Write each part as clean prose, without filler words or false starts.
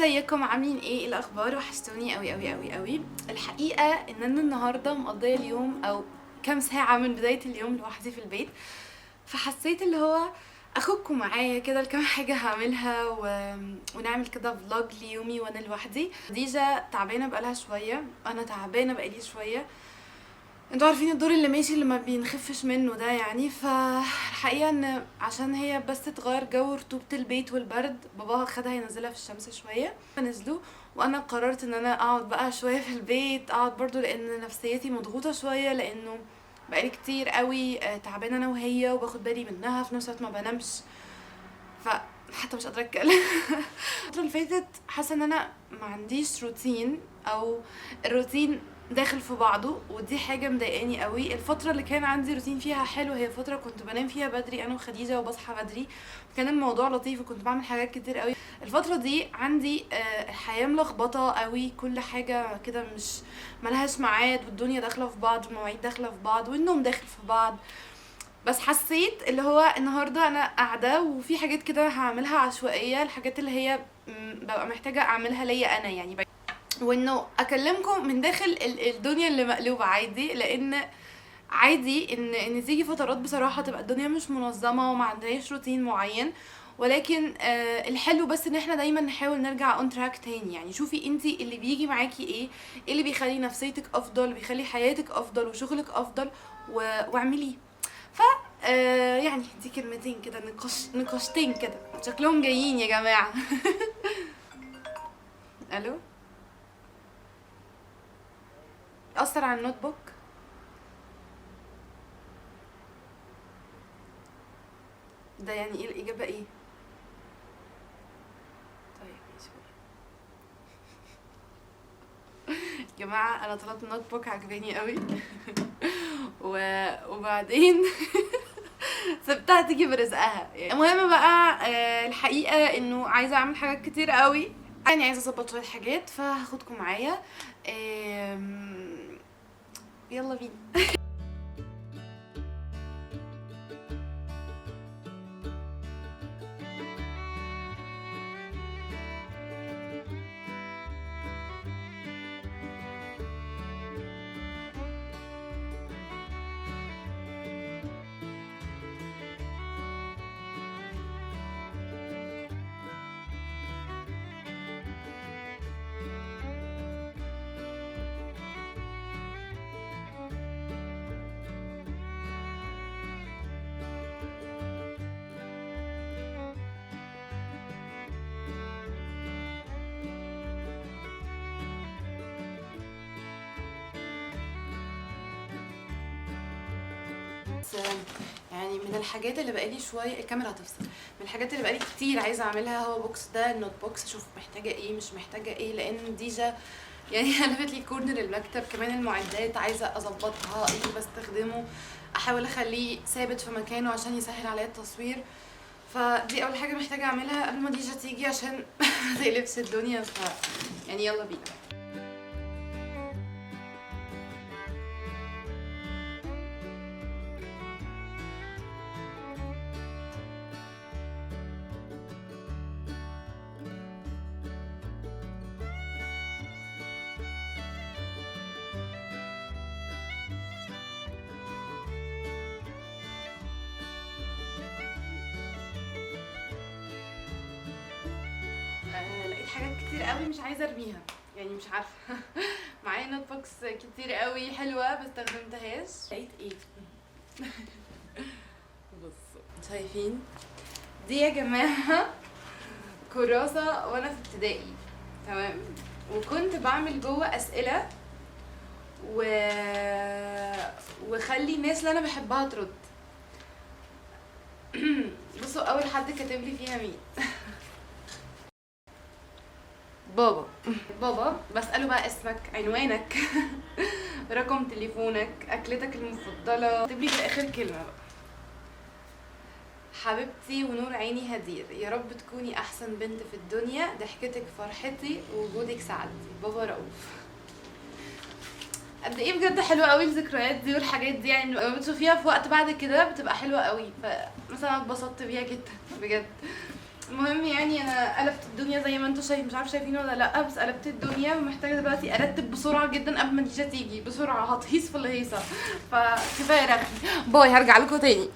ازيكم عاملين ايه الاخبار؟ وحشتوني قوي قوي قوي قوي. الحقيقه ان انا النهارده مقضيه اليوم او كام ساعه من بدايه اليوم لوحدي في البيت، فحسيت اللي هو اخدكم معايا كده لكام حاجه هعملها ونعمل كده فلوج ليومي وانا لوحدي. ديجا تعبانه بقالها شويه، انا تعبانه بقالي شويه. انتوا عارفين الدور اللي ماشي اللي ما بينخفش منه ده يعني. فالحقيقه ان عشان هي بس تغير جو رطوبه البيت والبرد، باباها خدها ينزلها في الشمس شويه فنزلوا، وانا قررت ان انا اقعد بقى شويه في البيت، اقعد برضو لان نفسيتي مضغوطه شويه، لانه بقالي كتير قوي تعبانه انا وهي وباخد بالي منها في نفس الوقت ما بنامش، فحتى مش قادره اتكلم. الفتره اللي فاتت حاسه ان انا ما عنديش روتين، او الروتين داخل في بعضه، ودي حاجه مضايقاني قوي. الفتره اللي كان عندي روتين فيها حلو هي فتره كنت بنام فيها بدري انا وخديجه وبصحى بدري، كان الموضوع لطيف وكنت بعمل حاجات كتير قوي. الفتره دي عندي الحياه ملخبطه قوي، كل حاجه كده مش ملهاش ميعاد، والدنيا داخله في بعض والمواعيد داخله في بعض والنوم داخل في بعض. بس حسيت اللي هو النهارده انا قاعده وفي حاجات كده هعملها عشوائيه، الحاجات اللي هي ببقى محتاجه اعملها ليا انا يعني، وانه اكلمكم من داخل الدنيا اللي مقلوبه عادي، لان عادي ان تيجي فترات بصراحه تبقى الدنيا مش منظمه وما عندناش روتين معين، ولكن الحلو بس ان احنا دايما نحاول نرجع اون تراك تاني. يعني شوفي انتي اللي بيجي معاكي ايه اللي بيخلي نفسيتك افضل، بيخلي حياتك افضل وشغلك افضل، واعمليه. ف يعني دي كلمتين كده، نقاشتين كده شكلهم جايين يا جماعه. الو، اثر على النوت بوك. ده يعني ايه الاجابه؟ ايه؟ طيب ماشي يا جماعه، انا طلبت نوت بوك عجباني قوي. وبعدين سبتها تيجي برزقها. المهم بقى الحقيقه انه عايزه اعمل حاجات كتير قوي، يعني عايزه اظبط شويه حاجات، فهاخدكم معايا. يلا بينا. يعني من الحاجات اللي بقالي شويه، الكاميرا هتفصل، من الحاجات اللي بقالي كتير عايزه اعملها هو بوكس ده، النوت بوكس. اشوف محتاجه ايه مش محتاجه ايه، لان ديجا يعني قلبت لي كورنر المكتب. كمان المعدات عايزه اظبطها، ايه اللي بستخدمه احاول اخليه ثابت في مكانه عشان يسهل عليا التصوير. فدي اول حاجه محتاجه اعملها قبل ما ديجا تيجي عشان ما تقلبش الدنيا. يعني يلا بينا. لقيت حاجات كتير قوي مش عايزه ارميها، يعني مش عارفه. معايا نوت بوكس كتير قوي حلوه بس استخدمتهاش. لقيت ايه؟ بصوا شايفين دي يا جماعه؟ كراسه وانا في ابتدائي، تمام، وكنت بعمل جوه اسئله وخلي الناس اللي انا بحبها ترد. بصوا اول حد كاتب لي فيها مين؟ بابا. بابا بسأله بقى اسمك، عنوانك، رقم تليفونك، اكلتك المفضلة، اكتب لي في الاخر كلمة بقى: حبيبتي ونور عيني هدير، يا رب تكوني احسن بنت في الدنيا، ضحكتك فرحتي ووجودك سعادتي، بابا رؤوف. قد ايه بجد حلوه قوي الذكريات دي والحاجات دي، يعني لما بتشوفيها في وقت بعد كده بتبقى حلوه قوي. فمثلا اتبسطت بيها جدا بجد. المهم يعني انا قلبت الدنيا زي ما انتم شايفين، مش عارفه شايفين ولا لا، بس قلبت الدنيا ومحتاجه دلوقتي ارتب بسرعه جدا قبل ما النتيجه تيجي بسرعه، هتهيص في الهيصه. فكفايه رغي، باي، هرجع لكم تاني.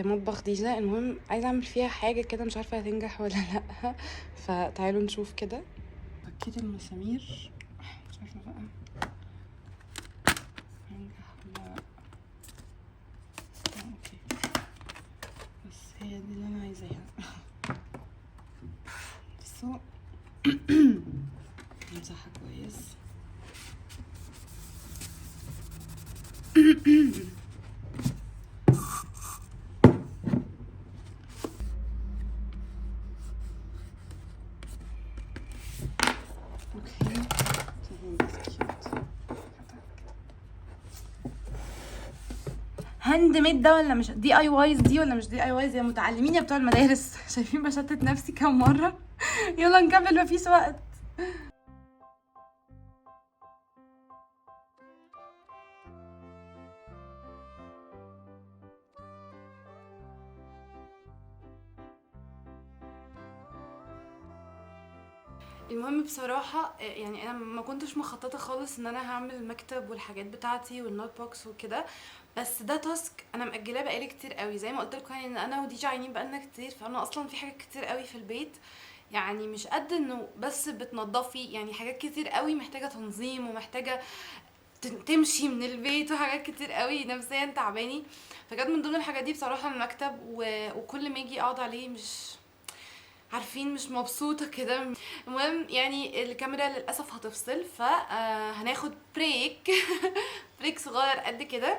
مطبخ ديزا، المهم عايزه اعمل فيها حاجه كده، مش عارفه هتنجح ولا لا. فتعالوا نشوف كده. فكيت المسامير، مش عارفه بقى هنجح ولا لا. اوكي، بس هي دي اللي انا عايزاها. بصوا نمسحها كويس. هاند ميد ده ولا مش دي اي وايز دي ولا مش دي اي وايز؟ يا متعلمين يا بتوع المدارس. شايفين بشتت نفسي كام مره. يلا نكمل، مفيش وقت. المهم بصراحة يعني انا ما كنتش مخططة خالص ان انا هعمل المكتب والحاجات بتاعتي والنوت بوكس وكده، بس ده تاسك انا مأجلاه بقالي كتير قوي. زي ما قلت لكم يعني ان انا وديجا عاينين بقالنا كتير، فانا اصلا في حاجات كتير قوي في البيت، يعني مش قد انه بس بتنضفي، يعني حاجات كتير قوي محتاجة تنظيم ومحتاجة تمشي من البيت، وحاجات كتير قوي نفسيا تعباني. فكانت من ضمن الحاجات دي بصراحة المكتب، وكل ما اجي اقعد عليه مش عارفين، مش مبسوطة كده. المهم يعني الكاميرا للأسف هتفصل، فهناخد بريك. بريك صغير قد كده،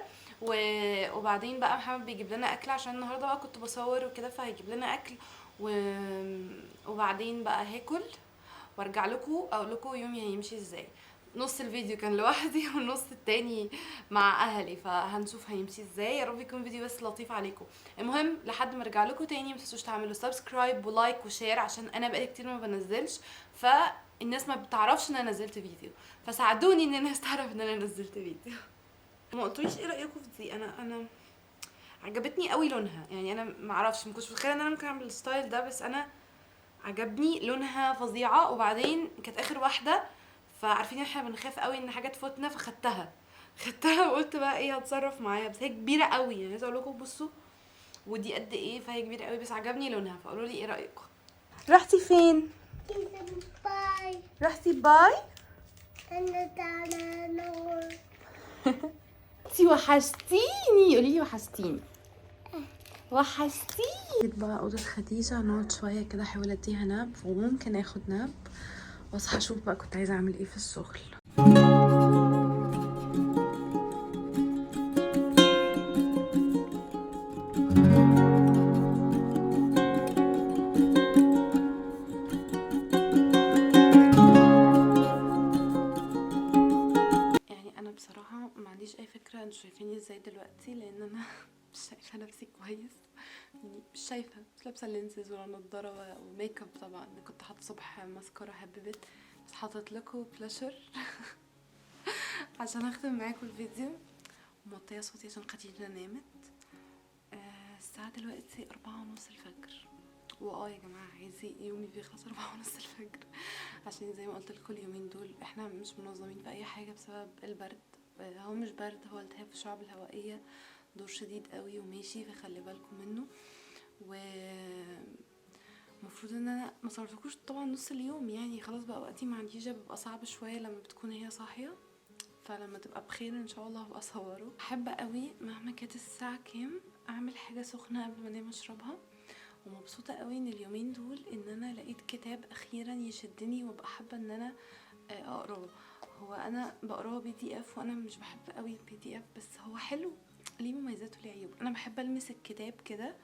وبعدين بقى محمد بيجيب لنا اكل، عشان النهارده بقى كنت بصور وكده، فهيجيب لنا اكل وبعدين بقى هاكل وارجع لكم اقول لكم يومي هيمشي ازاي. نص الفيديو كان لوحدي والنص التاني مع اهلي، فهنشوف هيمشي ازاي. يا رب يكون فيديو بس لطيف عليكم. المهم لحد ما ارجع لكم تاني، ما تنسوش تعملوا سبسكرايب ولايك وشير، عشان انا بقالي كتير ما بنزلش، فالناس ما بتعرفش ان انا نزلت فيديو، فساعدوني ان الناس تعرف ان انا نزلت فيديو. ما قلتوليش ايه رايكم في دي؟ انا عجبتني قوي لونها، يعني انا ما اعرفش، ما كنتش متخيله ان انا ممكن اعمل الستايل ده، بس انا عجبني لونها فظيعه. وبعدين كانت اخر واحده، فعارفين احنا بنخاف قوي ان حاجه تفوتنا، خدتها وقلت بقى ايه هتصرف معايا. بس هي كبيره قوي، يعني عايزه اقول لكم بصوا ودي قد ايه، فهي كبيره قوي، بس عجبني لونها. فقولوا لي ايه رايكم. رحتي فين؟ باي. رحتي باي. انا تعبانة. انتي وحشتيني، قولي لي وحشتيني. وحشتيني. جيت بقى اوضه خديجه نقعد شويه كده، احاول اديها ناب، وممكن اخد ناب واصحى اشوف بقى كنت عايزه اعمل ايه في الشغل. يعني انا بصراحه ما عنديش اي فكره انتوا شايفيني ازاي دلوقتي، لان انا مش شايفه نفسي كويس، يعني مش شايفه، مش لابسه لينسز ولا نضاره وميك اب. طبعا كنت حاطه صبح ماسكارا هببت، بس حاطط لكم بلاشر عشان اختم معاكم الفيديو، وموطيه صوتي عشان خديجه نامت. الساعه دلوقتي 4:30 الفجر، يا جماعه عايزين يومي بيخلص 4:30 الفجر، عشان زي ما قلت لكم اليومين دول احنا مش منظمين في اي حاجه بسبب البرد. هو مش برد، هو التهاب في الشعب الهوائيه، دور شديد قوي وماشي، فخلي بالكم منه. و المفروض ان انا ما صورتكوش طبعا نص اليوم، يعني خلاص بقى وقتي مع ديجا بيبقى صعب شويه لما بتكون هي صاحيه، فلما تبقى بخير ان شاء الله هبقى اصوره. احب قوي مهما كانت الساعه كام اعمل حاجه سخنه قبل ما انام اشربها، ومبسوطه قوي ان اليومين دول ان انا لقيت كتاب اخيرا يشدني، وابقى حابه ان انا اقراه. هو انا بقراه PDF وانا مش بحب قوي PDF، بس هو حلو، ليه مميزات وليه عيوب. انا بحب المس الكتاب كده،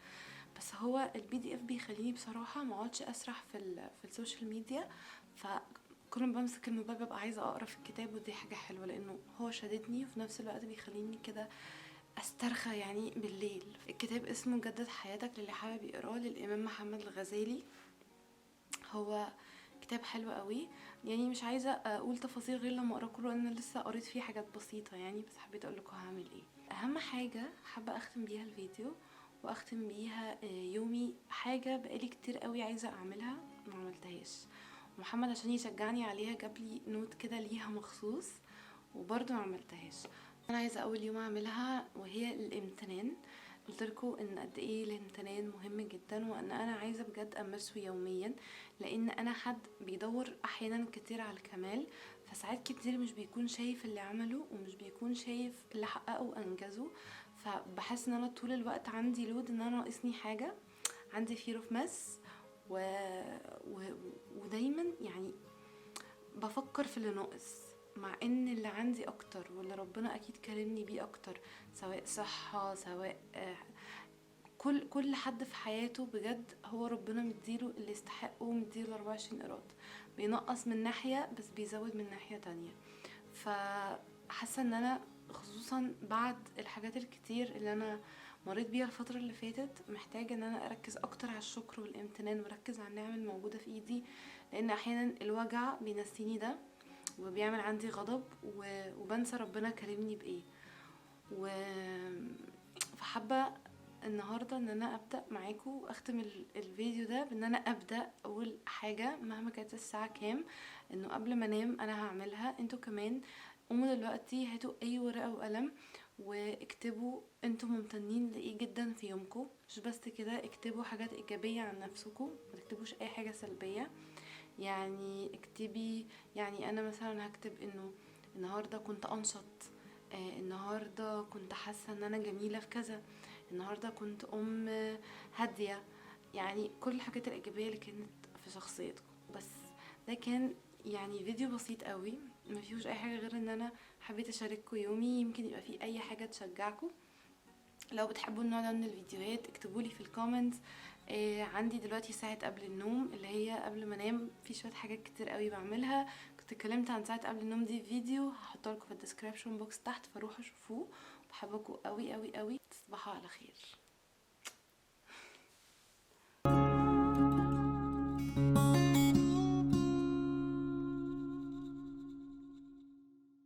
بس هو PDF بيخليني بصراحه ما اقعدش اسرح في السوشيال ميديا، فكل ما بمسك الموبايل ببقى عايزه اقرا في الكتاب، ودي حاجه حلوه لانه هو شددني وفي نفس الوقت بيخليني كده استرخى يعني بالليل. الكتاب اسمه جدد حياتك، للي حابب يقراه، للامام محمد الغزالي. هو كتاب حلو قوي، يعني مش عايزه اقول تفاصيل غير لما اقرا كله، انا لسه قريت فيه حاجات بسيطه يعني، بس حبيت اقول لكم هعمل ايه. اهم حاجه حابه اختم بيها الفيديو واختم بيها يومي، حاجه بقالي كتير قوي عايزه اعملها ما عملتهاش، ومحمد عشان يشجعني عليها جاب لي نوت كده ليها مخصوص وبرضه ما عملتهاش. انا عايزه اول يوم اعملها وهي الامتنان. قلت لكم ان قد ايه الامتنان مهم جدا، وان انا عايزه بجد امارسه يوميا، لان انا حد بيدور احيانا كتير على الكمال، فساعات كتير مش بيكون شايف اللي عمله ومش بيكون شايف اللي حققه وانجزه، فبحس ان انا طول الوقت عندي لود ان انا ناقصني حاجه، عندي fear of mess و... و... ودايما يعني بفكر في اللي ناقص، مع ان اللي عندي اكتر واللي ربنا اكيد كرمني بيه اكتر، سواء صحة، سواء كل حد في حياته بجد هو ربنا مديله اللي يستحقه، ومديله 24 قيراط، بينقص من ناحية بس بيزود من ناحية تانية. فحاسة ان انا خصوصا بعد الحاجات الكتير اللي انا مريت بيها الفترة اللي فاتت، محتاجة ان انا اركز اكتر على الشكر والامتنان، واركز على النعم الموجودة في ايدي، لان احيانا الوجع بينسيني ده وبيعمل عندي غضب وبنسى ربنا كرمني بايه. فحابة النهاردة ان انا ابدأ معاكم، اختم الفيديو ده بان انا ابدأ اول حاجة مهما كانت الساعة كام، انه قبل ما انام انا هعملها. انتوا كمان قوموا دلوقتي، هاتوا اي ورقة وقلم واكتبوا انتوا ممتنين لايه جدا في يومكم، مش بس كده، اكتبوا حاجات ايجابية عن نفسكم، ما تكتبوش اي حاجة سلبية. يعني اكتبي، يعني انا مثلا هكتب انه النهاردة كنت انشط، النهاردة كنت حاسة ان انا جميلة في كذا، النهاردة كنت هادية، يعني كل الحاجات الايجابية اللي كانت في شخصيتكم. بس ده كان يعني فيديو بسيط قوي، ما فيهوش اي حاجة غير ان انا حبيت اشارككم يومي، يمكن يبقى فيه اي حاجة تشجعكم. لو بتحبوا النوع ده من الفيديوهات اكتبولي في الكومنتس. عندي دلوقتي ساعة قبل النوم اللي هي قبل ما انام، في شوية حاجات كتير قوي بعملها، كنت اتكلمت عن ساعة قبل النوم دي في فيديو، هحطه لكم في الديسكريبشن بوكس تحت، فروحوا شوفوه. بحبكم قوي قوي قوي، تصبحوا على خير.